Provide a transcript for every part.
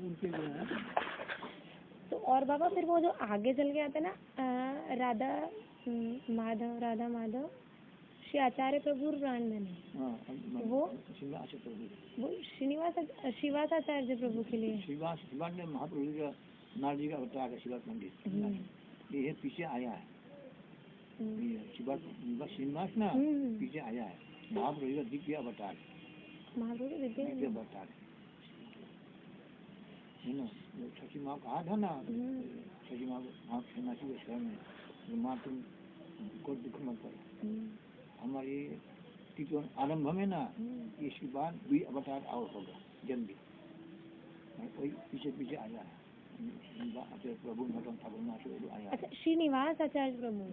उनके जो है। तो और बाबा फिर वो जो आगे चल के आते ना राधा माधव श्री आचार्य प्रभु ब्राह्मण वो श्रीनिवास आचार्य प्रभु के लिए श्रीवास ने महाप्रभु का नाथ जी का अवतार है। श्रीवास पंडित ये पीछे आया है। श्रीनिवास ना पीछे आया है। महाप्रभु का दिव्य अवतार, महाप्रभु दिव्य अवतार है ना। छठी माँ कहा था ना, छठी माँ सन्यासी के शहर में, माँ तुम को दुख मत करो, हमारी तीन आरंभ में ना इसके बाद भी अवतार और होगा जल्दी। कोई पीछे पीछे आया है प्रभु नरोत्तम ठाकुर महाशय आया। अच्छा, श्रीनिवास आचार्य प्रभु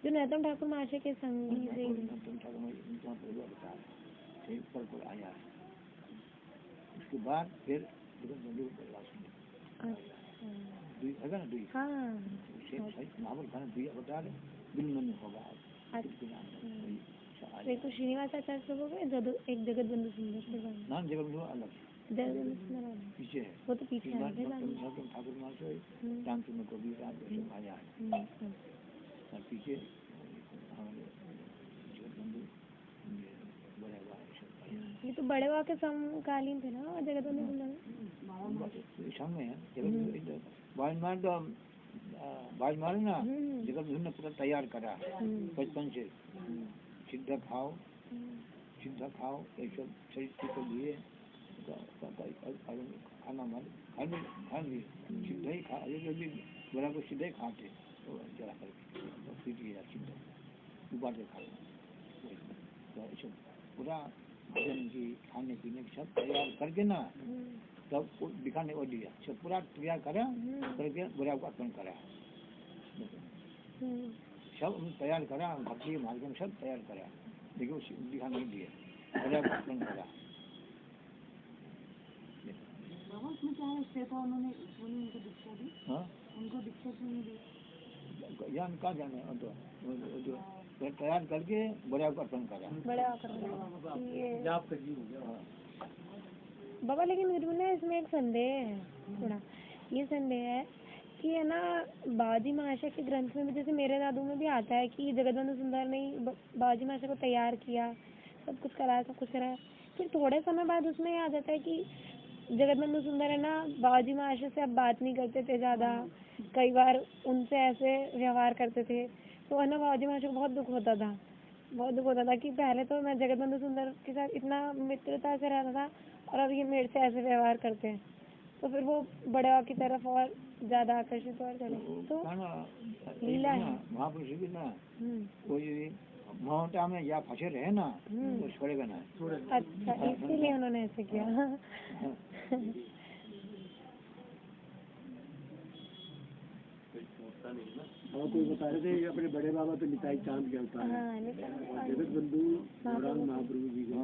जो नरोत्तम ठाकुर महाशय के संग नरोत्तम ठाकुर प्रभु अवतार पर आया है। उसके बाद फिर एक तो श्रीनिवास आचार्य प्रभु एक जगत बंधु सुंदर नाम जगत बंधु अलग पीछे है। वो तो पीछे ठाकुर महाशय रामचंद्र कबीर आया है और पीछे जगत बंधु ये तो बड़े बाबा के समकालीन थे ना जगत बंधु बाजमार ना जगत बंधु ने पूरा तैयार करा बचपन से। सिद्ध खाओ एक शरीर को लिए खाना खाने सिद्ध ही खा बड़ा को सिद्ध ही खाते तो जरा करके सिद्ध उबाल के खा तो पूरा भोजन की खाने पीने की सब तैयार करके ना तब दिखाने को दिया। सब पूरा तैयार करा करके बुरा को अर्पण करा। सब तैयार करा, भक्ति के मार्ग में सब तैयार करा, लेकिन वो दिखा नहीं दिया, बुरा को अर्पण करा। उसमें क्या है था उन्होंने उनको दीक्षा दी। हाँ उनको दीक्षा क्यों नहीं दी? ज्ञान का जाने जो तैयार करके बड़ा को अर्पण करा। बाबा लेकिन मुझे इसमें एक संदेह है, थोड़ा ये संदेह है कि है ना बाजी महाशय के ग्रंथ में भी जैसे मेरे दादू में भी आता है कि जगत बंधु सुंदर ने बाजी महाशय को तैयार किया, सब कुछ कराया, फिर थोड़े समय बाद उसमें आ जाता है कि जगत बंधु सुंदर है ना बाजी महाशय से अब बात नहीं करते थे ज्यादा, कई बार उनसे ऐसे व्यवहार करते थे। तो है ना बाजी महाशय को बहुत दुख होता था कि पहले तो मैं जगत बंधु सुंदर के साथ इतना मित्रता से रहता था और अब ये मेरे से ऐसे व्यवहार करते हैं। तो फिर वो बड़े की तरफ और ज्यादा आकर्षित और चले। तो लीला है महापुरुष भी ना कोई मोहटा में या फंसे रहे ना तो छोड़ेगा ना। अच्छा, इसीलिए उन्होंने ऐसे किया। कोई बता रहे थे अपने बड़े बाबा तो निताई चांद के अवतार है, जगत बंधु महाप्रभु जी के।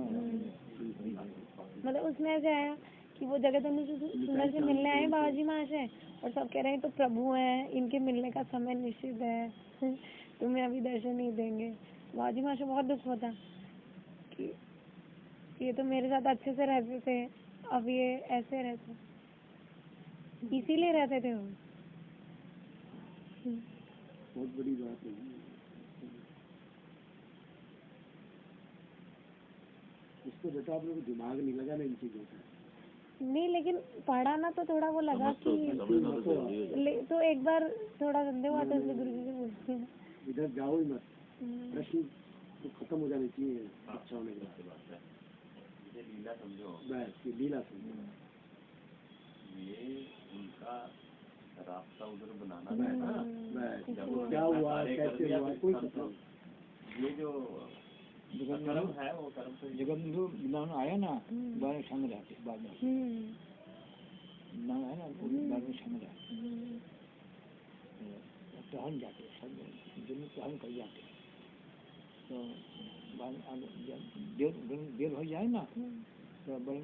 मतलब उसमें ऐसे आया कि वो जगत बंधु सुंदर से मिलने आए बाबाजी महाशय और सब कह रहे हैं तो प्रभु हैं, इनके मिलने का समय निश्चित है, तुम्हें अभी दर्शन नहीं देंगे। बाबाजी महाशय बहुत दुख होता कि ये तो मेरे साथ अच्छे से रहते थे, अब ये ऐसे रहते, इसीलिए रहते थे वो। बहुत बड़ी बात है। इसको बेटा आप लोग दिमाग नहीं लगा ना इन चीजों का। नहीं लेकिन पढ़ा ना तो थोड़ा वो लगा कि तो एक बार थोड़ा संदेह हुआ था इसलिए गुरु जी से पूछते हैं। इधर जाओ ही मत, प्रश्न तो खत्म हो जाने चाहिए अच्छा होने के बाद। लीला समझो, बस लीला समझो, ये उनका रास्ता उधर बनाना है ना। क्या हुआ कैसे हुआ कोई पता नहीं। ये जो कर्म है वो कर्म से जगत बंधु आया ना बार संग रहते बाद में आया ना बाद में संग रहते टहल जाते सब जमीन टहल कर जाते। तो देर हो जाए ना तो बड़े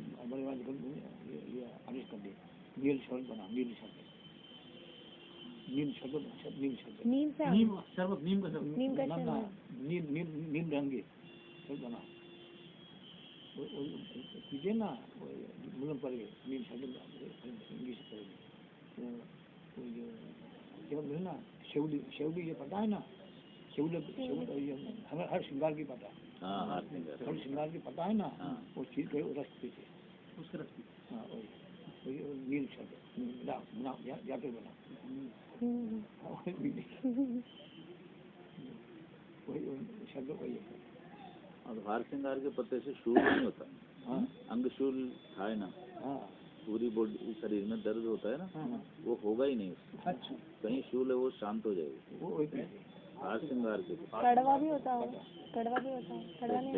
ये आदेश कर दे नील शब्द बना, नील शब्द नील रंगे सब बना कीजिए ना। मुलम पड़ गए नीम शब्द इंग्लिश पड़ गए तो ये क्या मिलना शेवड़ी ये पता है ना शेवड़ी ये हर श्रृंगार की पता हाँ हर श्रृंगार की पता है ना वो चीज के रस पीते उसका रस पीते हाँ वही नील शब्द बना जाके बना वही शब्द वही है। और हार श्रृंगार के पत्ते से शूल नहीं होता। हाँ अंग शूल था ना, हाँ पूरी बॉडी शरीर में दर्द होता है ना, वो होगा ही नहीं उसको। अच्छा कहीं शूल है वो शांत हो जाएगी। वो वही हार श्रृंगार के कड़वा भी होता होगा, कड़वा भी होता है, कड़वा नहीं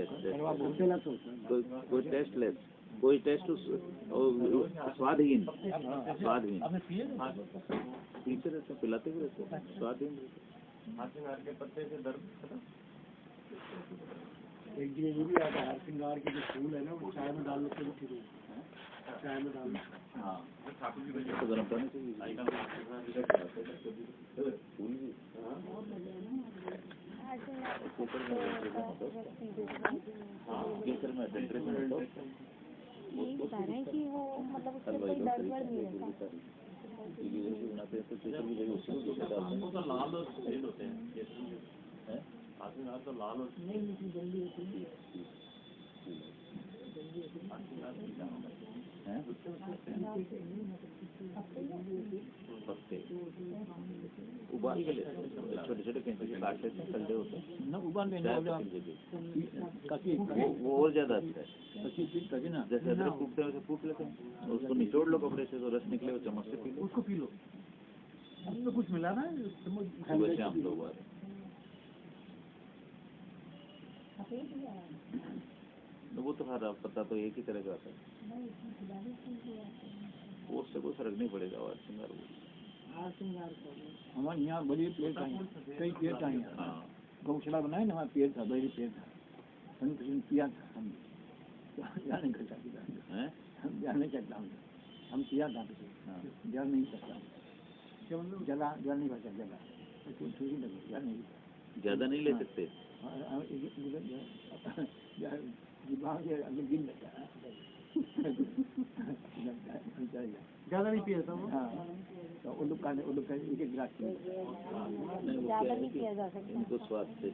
कोई टेस्ट लेस, कोई टेस्ट स्वादहीन पीते रहते पिलाते भी रहते स्वादहीन रहते। पत्ते से दर्द एक दिन ये भी आता है श्रृंगार के जो फूल है ना वो चाय में डाल के ठीक है, चाय में डाल हाँ तो गर्म करने चाहिए फूल भी केसर में टेम्परेचर यही बता रहे हैं कि वो मतलब उससे कोई दर्द वर्द नहीं रहता। बनाते हैं तो केसर की जगह उसमें लाल और सफेद होते हैं, तो लाल और जल्दी पत्ते उबाल के छोटे छोटे कैंची के काट लेते हैं, कल्डे होते हैं ना उबाल लेना वो और ज्यादा अच्छा है ना। जैसे अदरक कूटते हैं वैसे कूट लेते हैं, उसको निचोड़ लो कपड़े से तो रस निकले, वो चम्मच से पी लो, उसको पी लो। उसमें कुछ मिला ना सुबह शाम 2 बार। वो तो हरा पत्ता तो एक ही तरह का आता है, वो उससे कोई फर्क नहीं पड़ेगा। और श्रृंगार हमारे यहाँ बड़ी पेड़ था, कई पेड़ था यहाँ गौशाला बनाए ना, हमारा पेड़ था, बड़ी पेड़ था, हम किया था, हम जाने करता हम जाने करता हम किया था जल नहीं सकता, जल नहीं कर सकता, थोड़ी लगे जल नहीं, ज्यादा नहीं ले सकते। ज्यादा नहीं पिया था वो। हाँ तो उल्लू का एक गिलास ज्यादा नहीं किया जा सकता। इनको स्वाद से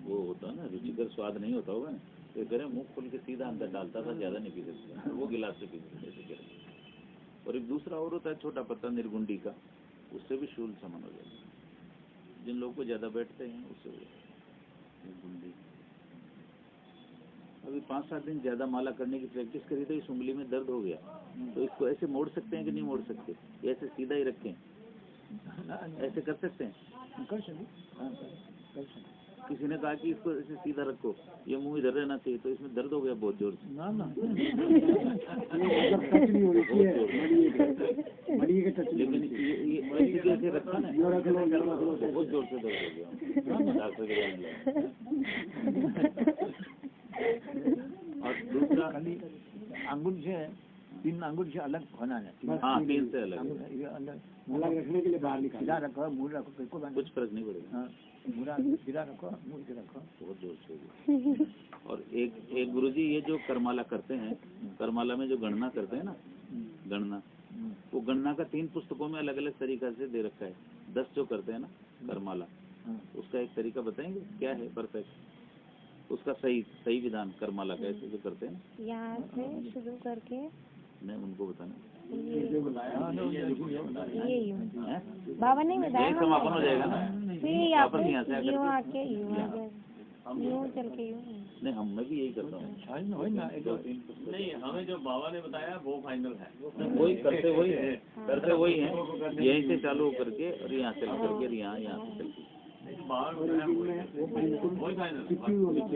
वो होता है ना, रुचिकर स्वाद नहीं होता होगा ना, तो करें मुंह खोल के सीधा अंदर डालता था, ज्यादा नहीं पी सकता, वो गिलास से पी सकते। और एक दूसरा और होता है छोटा पत्ता निर्गुंडी का, उससे भी शूल समन हो जाता है। जिन लोगों को ज्यादा बैठते हैं उससे हो जाता है निर्गुंडी। अभी 5-7 दिन ज्यादा माला करने की प्रैक्टिस करी तो इस उंगली में दर्द हो गया, तो इसको ऐसे मोड़ सकते हैं कि नहीं मोड़ सकते, ऐसे सीधा ही रखें, ऐसे कर सकते हैं? कर सकते। किसी ने कहा कि इसको ऐसे सीधा रखो, ये मुंह इधर रहना चाहिए, तो इसमें दर्द हो गया बहुत जोर से। ना लेकिन ये कैसे रखा ना, बहुत जोर से दर्द हो गया, डॉक्टर के पास। और दूसरा अंगुल से 3 अंगुल से अलग होना है। हाँ 3 से अलग रखने के लिए बाहर निकाल रखो, मुँह रखो, कुछ फर्क नहीं पड़ेगा। हाँ मुरा सिरा रखो, मुँह से रखो, बहुत जोर से। और एक गुरुजी ये जो करमाला करते हैं, करमाला में जो गणना करते हैं ना, गणना, वो गणना का 3 पुस्तकों में अलग अलग तरीका से दे रखा है। 10 जो करते हैं ना करमाला, उसका एक तरीका बताएंगे क्या है परफेक्ट, उसका सही विधान करमाला कैसे जो करते हैं। यहाँ से शुरू करके नहीं उनको बताना, ये बाबा नहीं बताया, समापन हो जाएगा ना, फिर यूँ आके यूँ चल के यूँ। नहीं हम मैं भी यही करता हूँ। नहीं हमें जो बाबा ने बताया वो फाइनल है, वही करते वही है, यहीं से चालू करके और यहाँ से करके यहाँ से चल के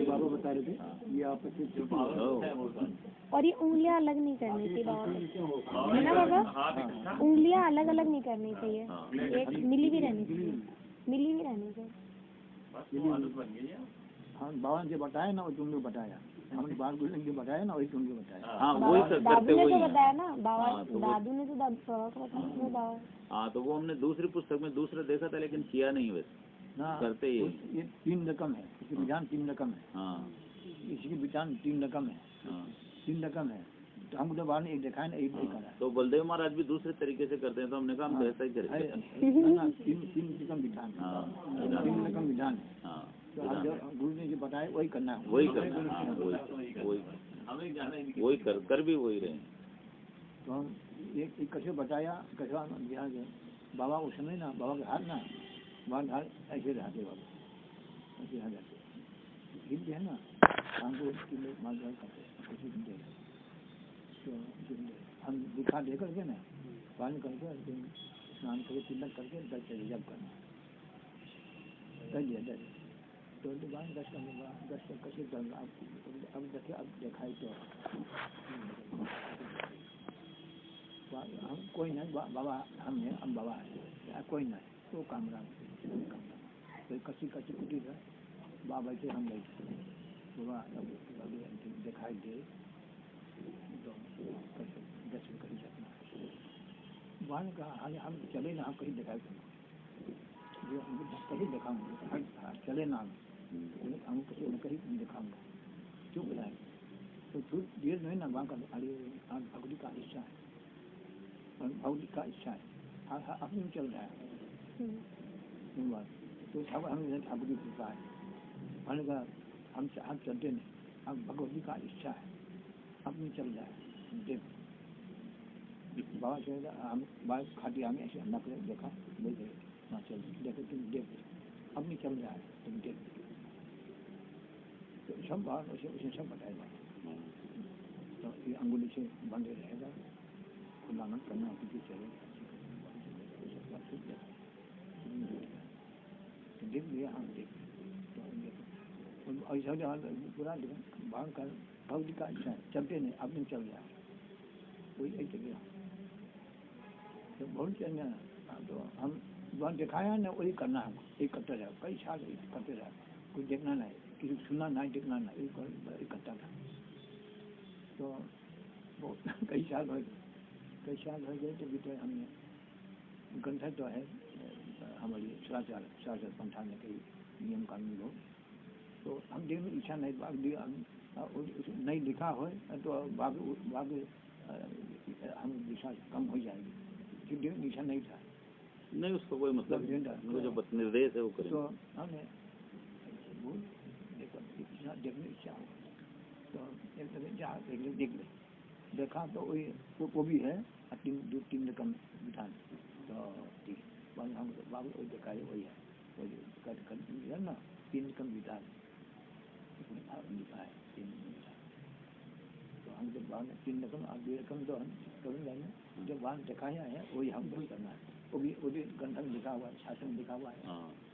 बाबा बता रहे थे ये आप। और ये उंगलियां अलग नहीं करनी चाहिए बाबा, है ना बाबा, उंगलियां अलग अलग नहीं करनी चाहिए, एक मिली भी रहनी चाहिए, मिली भी रहनी चाहिए। हाँ बाबा ने जो बताया ना वो तुमने बताया, हमने बाल गुरु जो बताया ना वही तुमने बताया। हाँ वही दादू ने तो बताया ना बाबा, दादू ने तो बाबा। हाँ तो वो हमने दूसरी पुस्तक में दूसरा देखा था, लेकिन किया नहीं वैसे करते ही। ये 3 रकम है, इसकी विधान 3 रकम है। हाँ इसकी विधान 3 रकम है। 3 रकम है, तो हमको तो बाहर ने एक देखा है ना, एक करा। तो बलदेव महाराज भी दूसरे तरीके से करते हैं, तो हमने कहा हम तो ऐसा ही करेंगे। तीन निकम विधान, तीन निकम विधान है। तो आप जो गुरु ने जो बताया वही करना है, वही करना है, वही कर भी वही रहे। तो हम एक कैसे बताया, कैसा ध्यान से बाबा उस समय ना, बाबा के हाथ ना, बाबा हाथ ऐसे रहते, बाबा ऐसे यहाँ जाते हिल है ना, हमको मालूम करते कुछ भी। तो हम दिखा दे करके ना पानी करके स्नान करके चिंतन करके 10 चले जब करना कर दिया 10 तो बाद 10 करने के बाद 10 कैसे करना। अब देखिए, अब दिखाई तो हम कोई नहीं, बाबा हमने, हम बाबा है कोई नहीं, तो कामरा कोई कच्ची कच्ची कुटी है, बाबा बैठे हम बैठे, बाबा दिखाई दे तो कैसे दर्शन कर सकना। वहाँ ने कहा हम चले ना, हम कहीं दिखाई जो कहीं दिखाऊंगा, चले ना हम कहीं दिखाऊंगा, क्यों बुलाए। तो फिर देर नहीं ना, वहाँ का अरे आज भगवती का इच्छा है, भगवती का इच्छा है, अपने में चल रहा है। तो ठाकुर हम ठाकुर की कृपा है, हमने कहा हम चलते नहीं, अब भगवती का इच्छा है, अपनी चल रहा है। देख बाबा चलेगा, हम बाबा खाती हमें ऐसे अंडा कर देखा, बोल रहे वहाँ चल देखो, तुम देख अपनी चल रहा है, तुम देख। तो सब बात उसे सब बताएगा। तो ये अंगुली से बंधे रहेगा, खुला मत करना, क्योंकि चलेगा देख लिया, हम देख ऐसा पूरा भाग कर भक्ति का इच्छा है, चलते नहीं, अपने चल रहा है, कोई एक जगह तो बहुत चलना। तो हम वहाँ दिखाया ना, वही करना है, एक करते रहे, कई साल करते रहे, कुछ देखना नहीं, किसी सुनना नहीं, देखना नहीं, एक करता था। तो बहुत कई साल हो गए, तो भी तो हमने ग्रंथ तो है हमारी शास्त्र पंथा में कई नियम कानून हो, तो हम देखने इच्छा नहीं, नहीं लिखा हो तो बाकी हम विश्वास कम हो जाएगी, क्योंकि इच्छा नहीं था। नहीं उसको कोई मतलब जो निर्देश है वो करें। तो हमने देखने इच्छा हो तो देख ले, देखा तो वो भी है, 2-3 रकम विधान। तो ठीक हम बाबू वही देखा है, वही है, वही है ना, 3 रकम विधान लिखा है, 3 विधान। तो हम जब बाहर 3 रकम और 2 रकम तो हम कभी जाएंगे, जो बाहर दिखाया है वही हम वही करना है, वो भी ग्रंथ में लिखा हुआ है, शास्त्र में लिखा हुआ है,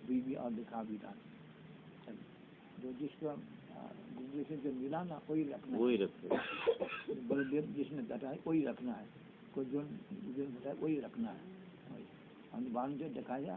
भी और लिखा विधान। जो जिसको गुरु से जो मिला ना वही रखना, वही रखते, बलदेव जिसने बताया वही रखना है, कोई जो बताया वही रखना है, हम बाहर जो दिखाया